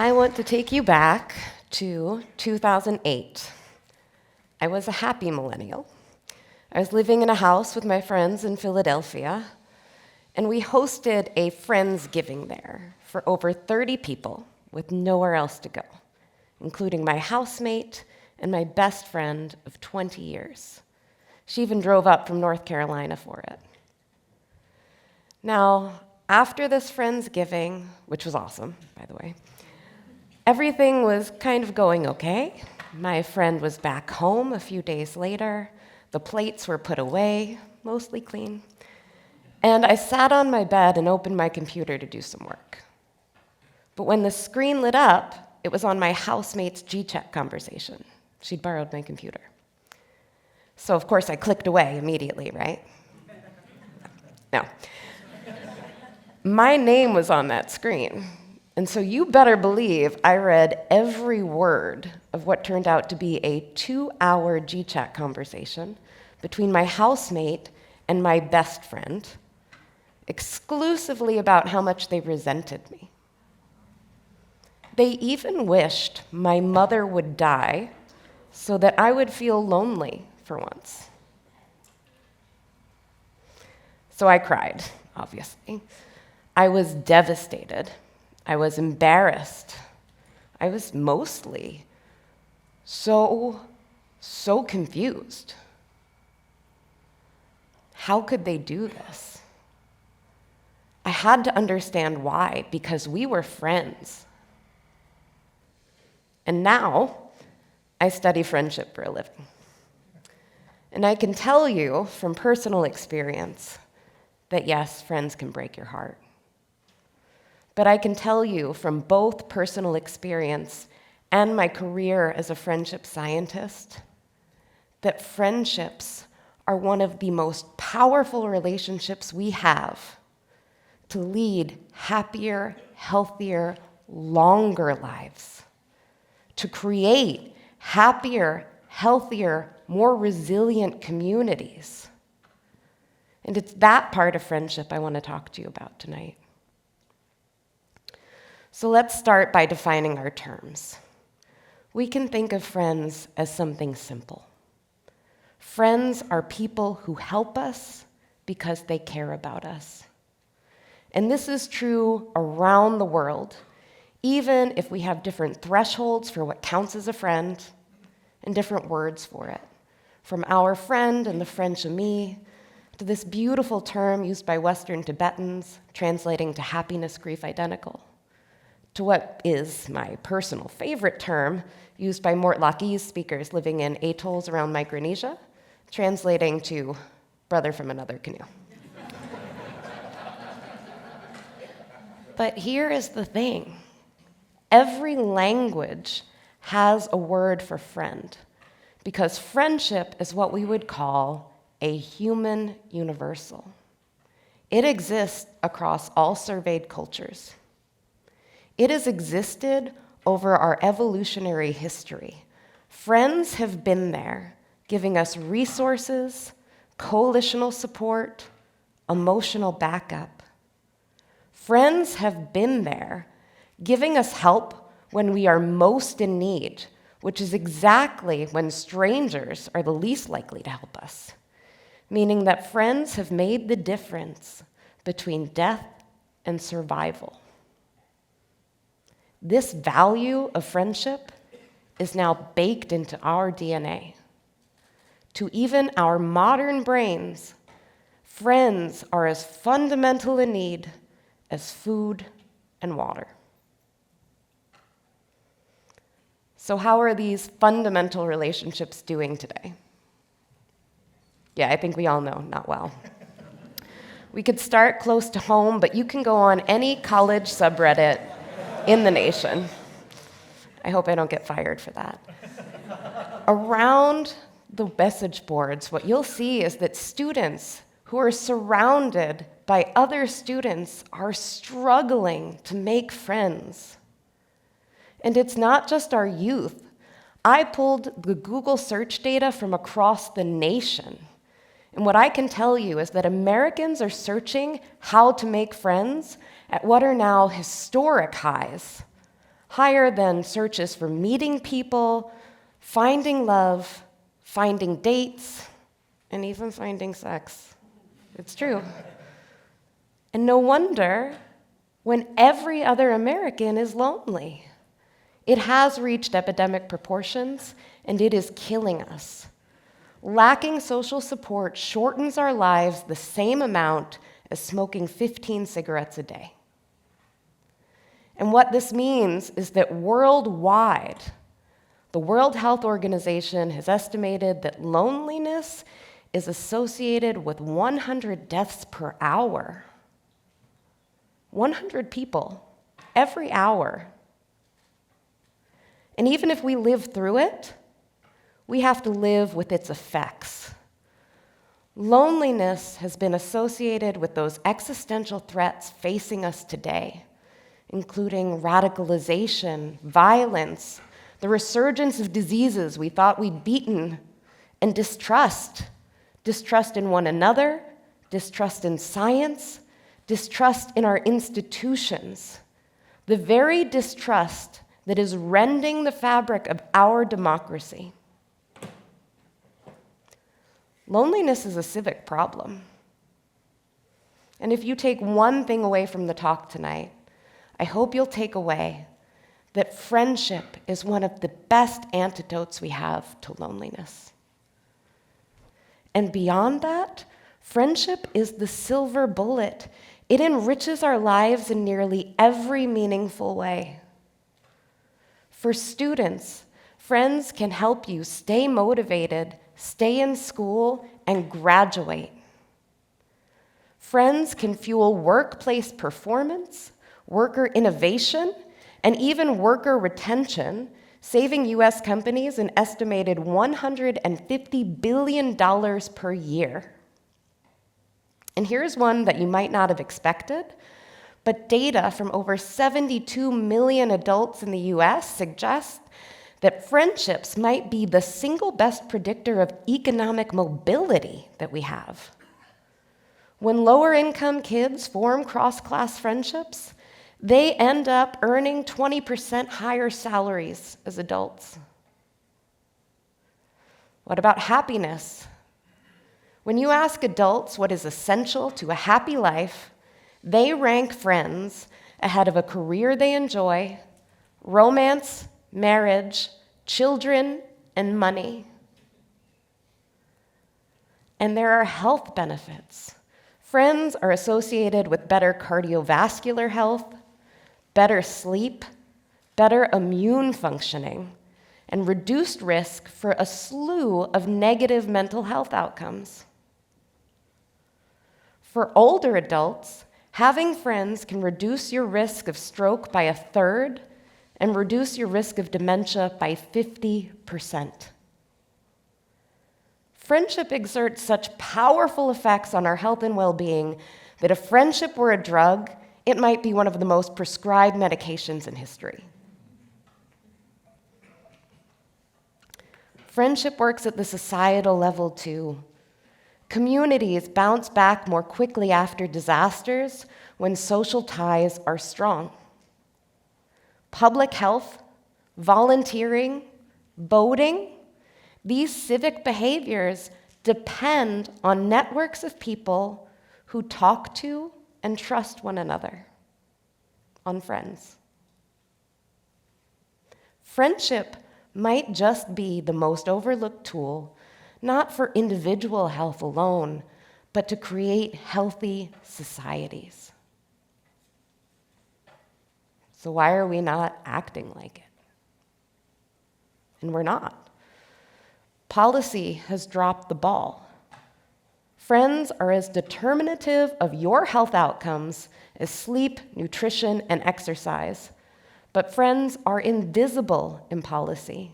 I want to take you back to 2008. I was a happy millennial. I was living in a house with my friends in Philadelphia, and we hosted a Friendsgiving there for over 30 people with nowhere else to go, including my housemate and my best friend of 20 years. She even drove up from North Carolina for it. Now, after this Friendsgiving, which was awesome, by the way, everything was kind of going okay. My friend was back home a few days later. The plates were put away, mostly clean. And I sat on my bed and opened my computer to do some work. But when the screen lit up, it was on my housemate's G-Check conversation. She'd borrowed my computer. So, of course, I clicked away immediately, right? No. My name was on that screen. And so you better believe I read every word of what turned out to be a 2-hour G-Chat conversation between my housemate and my best friend, exclusively about how much they resented me. They even wished my mother would die so that I would feel lonely for once. So I cried, obviously. I was devastated. I was embarrassed. I was mostly so confused. How could they do this? I had to understand why, because we were friends. And now, I study friendship for a living. And I can tell you from personal experience that yes, friends can break your heart. But I can tell you from both personal experience and my career as a friendship scientist that friendships are one of the most powerful relationships we have to lead happier, healthier, longer lives, to create happier, healthier, more resilient communities. And it's that part of friendship I want to talk to you about tonight. So let's start by defining our terms. We can think of friends as something simple. Friends are people who help us because they care about us. And this is true around the world, even if we have different thresholds for what counts as a friend and different words for it. From our friend and the French ami, to this beautiful term used by Western Tibetans, translating to happiness, grief, identical, to what is my personal favorite term, used by Mortlachese speakers living in atolls around Micronesia, translating to brother from another canoe. But here is the thing. Every language has a word for friend, because friendship is what we would call a human universal. It exists across all surveyed cultures. It has existed over our evolutionary history. Friends have been there, giving us resources, coalitional support, emotional backup. Friends have been there, giving us help when we are most in need, which is exactly when strangers are the least likely to help us, meaning that friends have made the difference between death and survival. This value of friendship is now baked into our DNA. To even our modern brains, friends are as fundamental a need as food and water. So how are these fundamental relationships doing today? Yeah, I think we all know, not well. We could start close to home, but you can go on any college subreddit in the nation. I hope I don't get fired for that. Around the message boards, what you'll see is that students who are surrounded by other students are struggling to make friends. And it's not just our youth. I pulled the Google search data from across the nation. And what I can tell you is that Americans are searching how to make friends at what are now historic highs. higher than searches for meeting people, finding love, finding dates, and even finding sex. It's true. And no wonder when every other American is lonely. It has reached epidemic proportions, and it is killing us. Lacking social support shortens our lives the same amount as smoking 15 cigarettes a day. And what this means is that worldwide, the World Health Organization has estimated that loneliness is associated with 100 deaths per hour. 100 people every hour. And even if we live through it, we have to live with its effects. Loneliness has been associated with those existential threats facing us today, including radicalization, violence, the resurgence of diseases we thought we'd beaten, and distrust. Distrust in one another, distrust in science, distrust in our institutions. The very distrust that is rending the fabric of our democracy. Loneliness is a civic problem. And if you take one thing away from the talk tonight, I hope you'll take away that friendship is one of the best antidotes we have to loneliness. And beyond that, friendship is the silver bullet. It enriches our lives in nearly every meaningful way. For students, friends can help you stay motivated, stay in school, and graduate. Friends can fuel workplace performance, worker innovation, and even worker retention, saving US companies an estimated $150 billion per year. And here's one that you might not have expected, but data from over 72 million adults in the US suggests that friendships might be the single best predictor of economic mobility that we have. When lower-income kids form cross-class friendships, they end up earning 20% higher salaries as adults. What about happiness? When you ask adults what is essential to a happy life, they rank friends ahead of a career they enjoy, romance, marriage, children, and money. And there are health benefits. Friends are associated with better cardiovascular health, better sleep, better immune functioning, and reduced risk for a slew of negative mental health outcomes. For older adults, having friends can reduce your risk of stroke by 1/3 and reduce your risk of dementia by 50%. Friendship exerts such powerful effects on our health and well-being that if friendship were a drug, it might be one of the most prescribed medications in history. Friendship works at the societal level too. Communities bounce back more quickly after disasters when social ties are strong. Public health, volunteering, voting, these civic behaviors depend on networks of people who talk to and trust one another, on friends. Friendship might just be the most overlooked tool, not for individual health alone, but to create healthy societies. So why are we not acting like it? And we're not. Policy has dropped the ball. Friends are as determinative of your health outcomes as sleep, nutrition, and exercise, but friends are invisible in policy.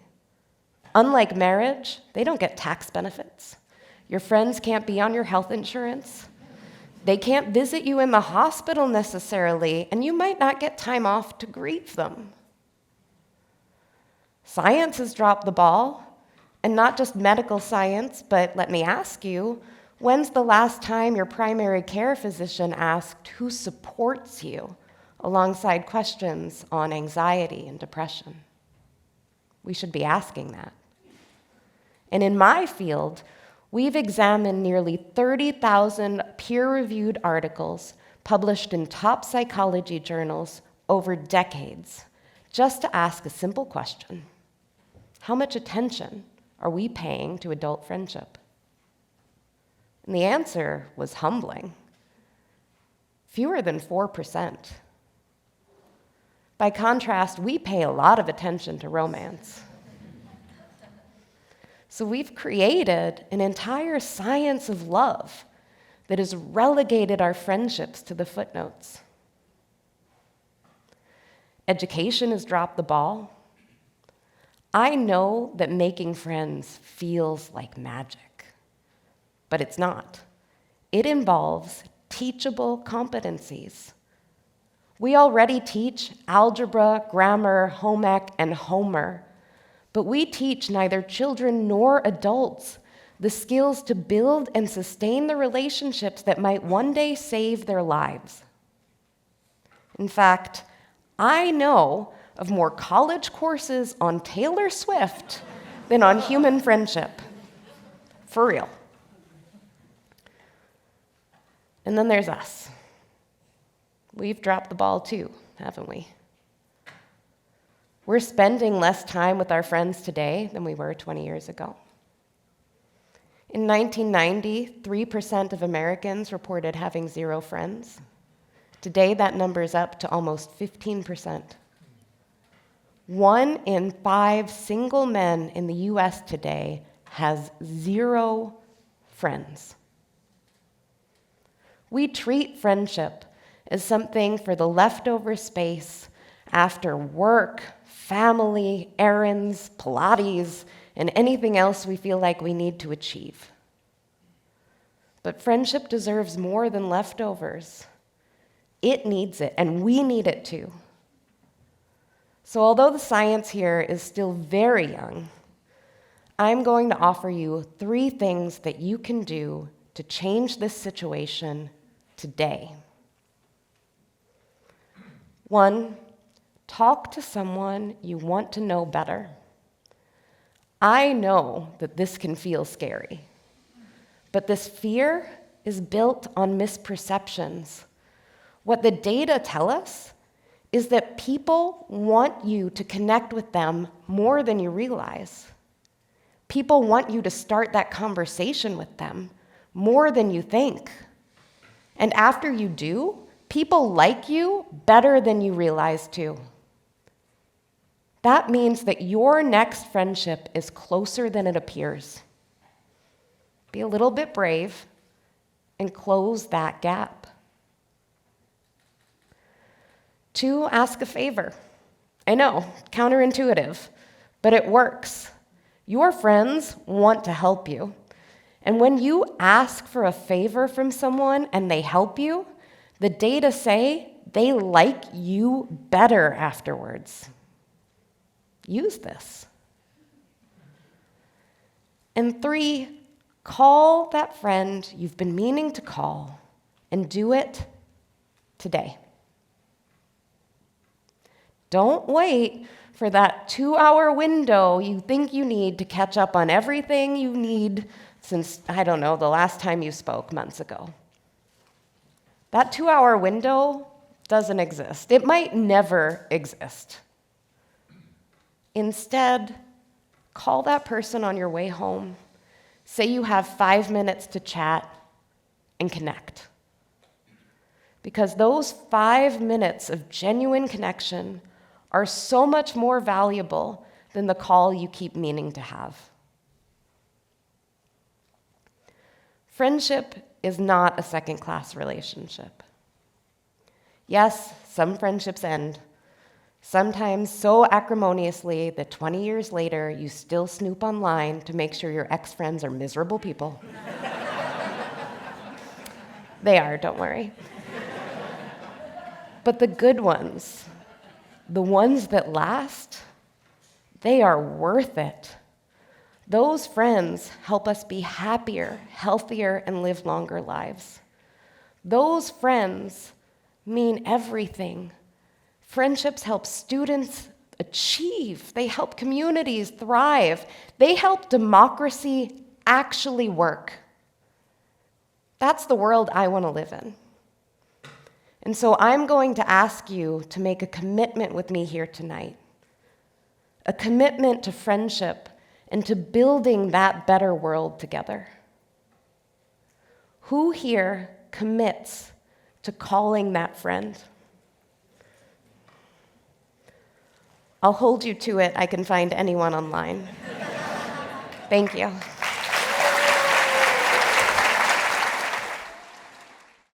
Unlike marriage, they don't get tax benefits. Your friends can't be on your health insurance. They can't visit you in the hospital necessarily, and you might not get time off to grieve them. Science has dropped the ball, and not just medical science, but let me ask you, when's the last time your primary care physician asked who supports you alongside questions on anxiety and depression? We should be asking that. And in my field, we've examined nearly 30,000 peer-reviewed articles published in top psychology journals over decades, just to ask a simple question: how much attention are we paying to adult friendship? And the answer was humbling: fewer than 4%. By contrast, we pay a lot of attention to romance. So we've created an entire science of love that has relegated our friendships to the footnotes. Education has dropped the ball. I know that making friends feels like magic, but it's not. It involves teachable competencies. We already teach algebra, grammar, home ec, and Homer, but we teach neither children nor adults the skills to build and sustain the relationships that might one day save their lives. In fact, I know of more college courses on Taylor Swift than on human friendship. For real. And then there's us. We've dropped the ball too, haven't we? We're spending less time with our friends today than we were 20 years ago. In 1990, 3% of Americans reported having 0 friends. Today, that number is up to almost 15%. 1 in 5 single men in the US today has 0 friends. We treat friendship as something for the leftover space after work, family, errands, Pilates, and anything else we feel like we need to achieve. But friendship deserves more than leftovers. It needs it, and we need it too. So although the science here is still very young, I'm going to offer you 3 things that you can do to change this situation today. 1, talk to someone you want to know better. I know that this can feel scary, but this fear is built on misperceptions. What the data tell us is that people want you to connect with them more than you realize. People want you to start that conversation with them more than you think. And after you do, people like you better than you realize too. That means that your next friendship is closer than it appears. Be a little bit brave and close that gap. 2, ask a favor. I know, counterintuitive, but it works. Your friends want to help you. And when you ask for a favor from someone and they help you, the data say they like you better afterwards. Use this. And 3, call that friend you've been meaning to call, and do it today. Don't wait for that 2-hour window you think you need to catch up on everything you need since, I don't know, the last time you spoke months ago. That 2-hour window doesn't exist. It might never exist. Instead, call that person on your way home. Say you have 5 minutes to chat and connect. Because those 5 minutes of genuine connection are so much more valuable than the call you keep meaning to have. Friendship is not a second-class relationship. Yes, some friendships end, sometimes so acrimoniously that 20 years later, you still snoop online to make sure your ex-friends are miserable people. They are, don't worry. But the good ones, the ones that last, they are worth it. Those friends help us be happier, healthier, and live longer lives. Those friends mean everything Friendships help students achieve. They help communities thrive. They help democracy actually work. That's the world I want to live in. And so I'm going to ask you to make a commitment with me here tonight. A commitment to friendship and to building that better world together. Who here commits to calling that friend? I'll hold you to it. I can find anyone online. Thank you.